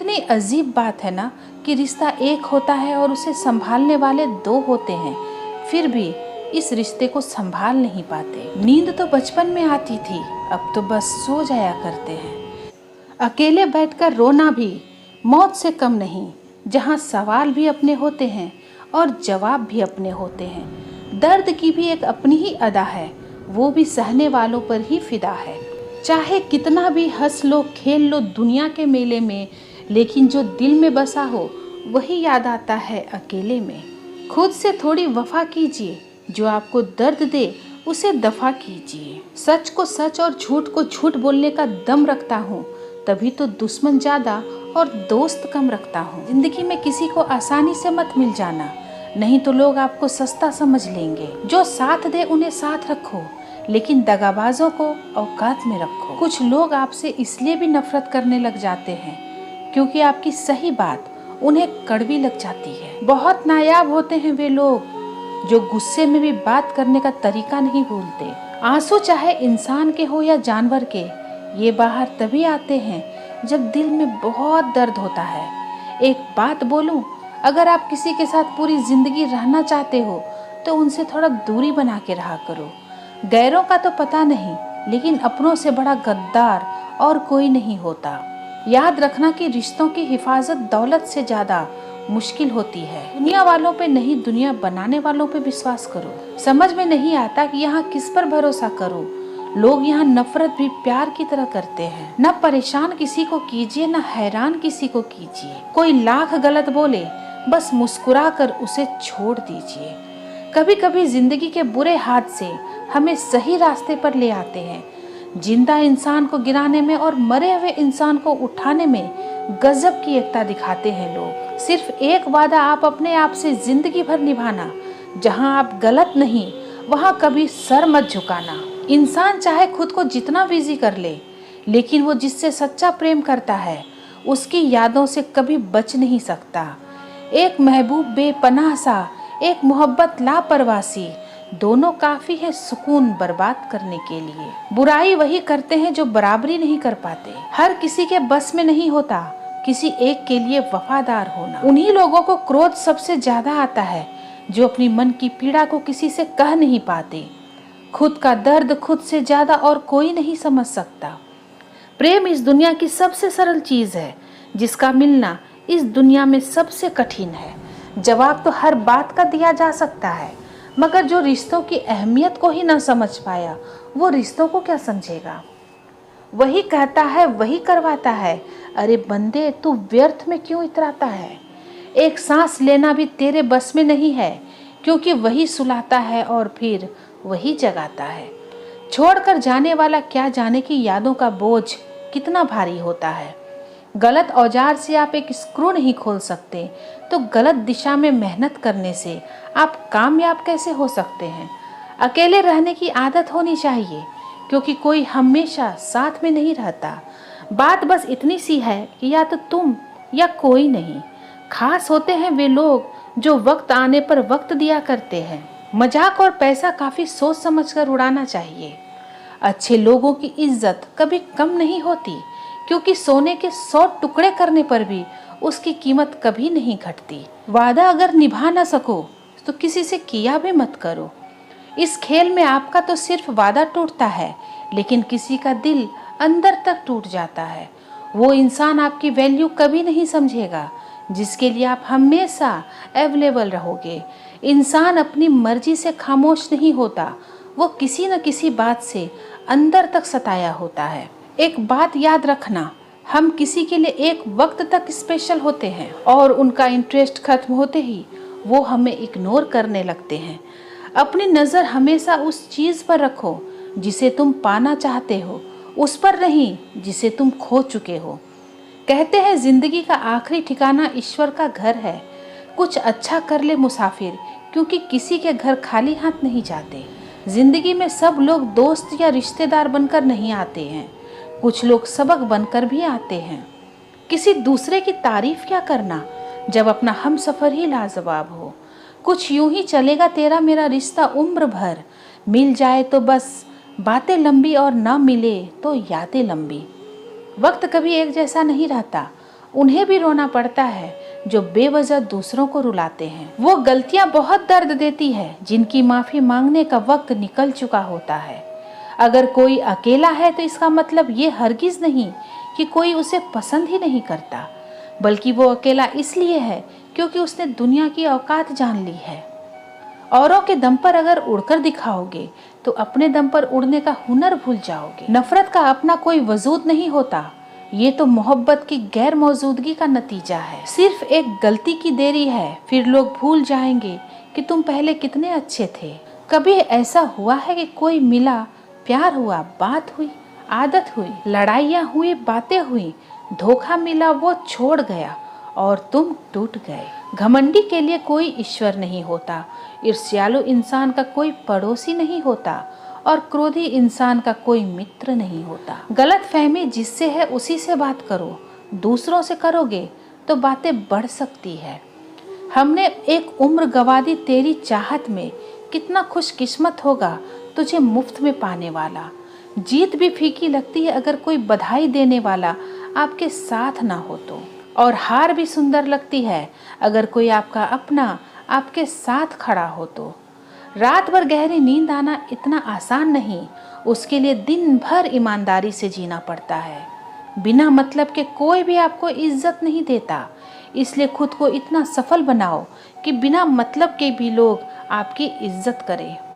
कितनी अजीब बात है ना कि रिश्ता एक होता है और उसे संभालने वाले दो होते हैं, फिर भी इस रिश्ते को संभाल नहीं पाते। नींद तो बचपन में आती थी, अब तो बस सो जाया करते हैं। अकेले बैठकर रोना भी मौत से कम नहीं, जहाँ सवाल भी अपने होते हैं और जवाब भी अपने होते हैं। दर्द की भी एक अपनी ही अदा है, वो भी सहने वालों पर ही फिदा है। चाहे कितना भी हंस लो खेल लो दुनिया के मेले में, लेकिन जो दिल में बसा हो वही याद आता है अकेले में। खुद से थोड़ी वफा कीजिए, जो आपको दर्द दे उसे दफा कीजिए। सच को सच और झूठ को झूठ बोलने का दम रखता हूँ, तभी तो दुश्मन ज्यादा और दोस्त कम रखता हूँ। जिंदगी में किसी को आसानी से मत मिल जाना, नहीं तो लोग आपको सस्ता समझ लेंगे। जो साथ दे उन्हें साथ रखो, लेकिन दगाबाजों को औकात में रखो। कुछ लोग आपसे इसलिए भी नफरत करने लग जाते हैं क्योंकि आपकी सही बात उन्हें कड़वी लग जाती है। बहुत नायाब होते हैं वे लोग जो गुस्से में भी बात करने का तरीका नहीं भूलते। आंसू चाहे इंसान के हो या जानवर के, ये बाहर तभी आते हैं जब दिल में बहुत दर्द होता है। एक बात बोलूं, अगर आप किसी के साथ पूरी जिंदगी रहना चाहते हो तो उनसे थोड़ा दूरी बना के रहा करो। गैरों का तो पता नहीं, लेकिन अपनों से बड़ा गद्दार और कोई नहीं होता। याद रखना कि रिश्तों की हिफाजत दौलत से ज्यादा मुश्किल होती है। दुनिया वालों पे नहीं, दुनिया बनाने वालों पे विश्वास करो। समझ में नहीं आता कि यहाँ किस पर भरोसा करो। लोग यहाँ नफरत भी प्यार की तरह करते हैं। न परेशान किसी को कीजिए, न हैरान किसी को कीजिए। कोई लाख गलत बोले, बस मुस्कुरा कर उसे छोड़ दीजिए। कभी कभी जिंदगी के बुरे हाथ से हमें सही रास्ते पर ले आते हैं। जिंदा इंसान को गिराने में और मरे हुए इंसान को उठाने में गजब की एकता दिखाते हैं लोग। सिर्फ एक वादा आप अपने आप से जिंदगी भर निभाना, जहां आप गलत नहीं वहां कभी सर मत झुकाना। इंसान चाहे खुद को जितना बिजी कर ले, लेकिन वो जिससे सच्चा प्रेम करता है उसकी यादों से कभी बच नहीं सकता। एक महबूब बेपनाह सा, एक मोहब्बत लापरवासी, दोनों काफी है सुकून बर्बाद करने के लिए। बुराई वही करते हैं जो बराबरी नहीं कर पाते। हर किसी के बस में नहीं होता किसी एक के लिए वफादार होना। उन्हीं लोगों को क्रोध सबसे ज्यादा आता है जो अपनी मन की पीड़ा को किसी से कह नहीं पाते। खुद का दर्द खुद से ज्यादा और कोई नहीं समझ सकता। प्रेम इस दुनिया की सबसे सरल चीज है, जिसका मिलना इस दुनिया में सबसे कठिन है। जवाब तो हर बात का दिया जा सकता है, मगर जो रिश्तों की अहमियत को ही ना समझ पाया, वो रिश्तों को क्या समझेगा। वही कहता है वही करवाता है, अरे बंदे तू व्यर्थ में क्यों इतराता है। एक सांस लेना भी तेरे बस में नहीं है, क्योंकि वही सुलाता है और फिर वही जगाता है। छोड़कर जाने वाला क्या जाने की यादों का बोझ कितना भारी होता है। गलत औजार से आप एक स्क्रू नहीं खोल सकते, तो गलत दिशा में मेहनत करने से आप कामयाब कैसे हो सकते हैं। अकेले रहने की आदत होनी चाहिए, क्योंकि कोई हमेशा साथ में नहीं रहता। बात बस इतनी सी है कि या तो तुम या कोई नहीं। खास होते हैं वे लोग जो वक्त आने पर वक्त दिया करते हैं। मजाक और पैसा काफी सोच समझकर उड़ाना चाहिए। अच्छे लोगों की इज्जत कभी कम नहीं होती, क्योंकि सोने के 100 टुकड़े करने पर भी उसकी कीमत कभी नहीं घटती। वादा अगर निभा ना सको तो किसी से किया भी मत करो। इस खेल में आपका तो सिर्फ वादा टूटता है, लेकिन किसी का दिल अंदर तक टूट जाता है। वो इंसान आपकी वैल्यू कभी नहीं समझेगा जिसके लिए आप हमेशा अवेलेबल रहोगे। इंसान अपनी मर्जी से खामोश नहीं होता, वो किसी न किसी बात से अंदर तक सताया होता है। एक बात याद रखना, हम किसी के लिए एक वक्त तक स्पेशल होते हैं और उनका इंटरेस्ट खत्म होते ही वो हमें इग्नोर करने लगते हैं। अपनी नज़र हमेशा उस चीज़ पर रखो जिसे तुम पाना चाहते हो, उस पर नहीं जिसे तुम खो चुके हो। कहते हैं जिंदगी का आखिरी ठिकाना ईश्वर का घर है। कुछ अच्छा कर ले मुसाफिर, क्योंकि किसी के घर खाली हाथ नहीं जाते। जिंदगी में सब लोग दोस्त या रिश्तेदार बनकर नहीं आते हैं, कुछ लोग सबक बनकर भी आते हैं। किसी दूसरे की तारीफ क्या करना जब अपना हमसफर ही लाजवाब हो। कुछ यूं ही चलेगा तेरा मेरा रिश्ता उम्र भर, मिल जाए तो बस बातें लंबी और ना मिले तो यादें लंबी। वक्त कभी एक जैसा नहीं रहता उन्हें भी रोना पड़ता है जो बेवजह दूसरों को रुलाते हैं। वो गलतियां बहुत दर्द देती है जिनकी माफी मांगने का वक्त निकल चुका होता है। अगर कोई अकेला है तो इसका मतलब ये हरगिज नहीं कि कोई उसे पसंद ही नहीं करता, बल्कि वो अकेला इसलिए है क्योंकि उसने दुनिया की औकात जान ली है। औरों के दम पर अगर उड़कर दिखाओगे तो अपने दम पर उड़ने का हुनर भूल जाओगे। नफरत का अपना कोई वजूद नहीं होता, ये तो मोहब्बत की गैर मौजूदगी का नतीजा है। सिर्फ एक गलती की देरी है, फिर लोग भूल जाएंगे कि तुम पहले कितने अच्छे थे। कभी ऐसा हुआ है कि कोई मिला, प्यार हुआ, बात हुई, आदत हुई, लड़ाइयाँ हुई, बातें हुई, धोखा मिला, वो छोड़ गया और तुम टूट गए। घमंडी के लिए कोई ईश्वर नहीं होता, ईर्ष्यालु इंसान का कोई पड़ोसी नहीं होता और क्रोधी इंसान का कोई मित्र नहीं होता। गलत फहमी जिससे है उसी से बात करो, दूसरों से करोगे तो बातें बढ़ सकती है। हमने एक उम्र गवा दी तेरी चाहत में, कितना खुशकिस्मत होगा तुझे मुफ्त में पाने वाला। जीत भी फीकी लगती है अगर कोई बधाई देने वाला आपके साथ ना हो तो, और हार भी सुंदर लगती है अगर कोई आपका अपना आपके साथ खड़ा हो तो। रात भर गहरी नींद आना इतना आसान नहीं, उसके लिए दिन भर ईमानदारी से जीना पड़ता है। बिना मतलब के कोई भी आपको इज्जत नहीं देता, इसलिए खुद को इतना सफल बनाओ कि बिना मतलब के भी लोग आपकी इज्जत करें।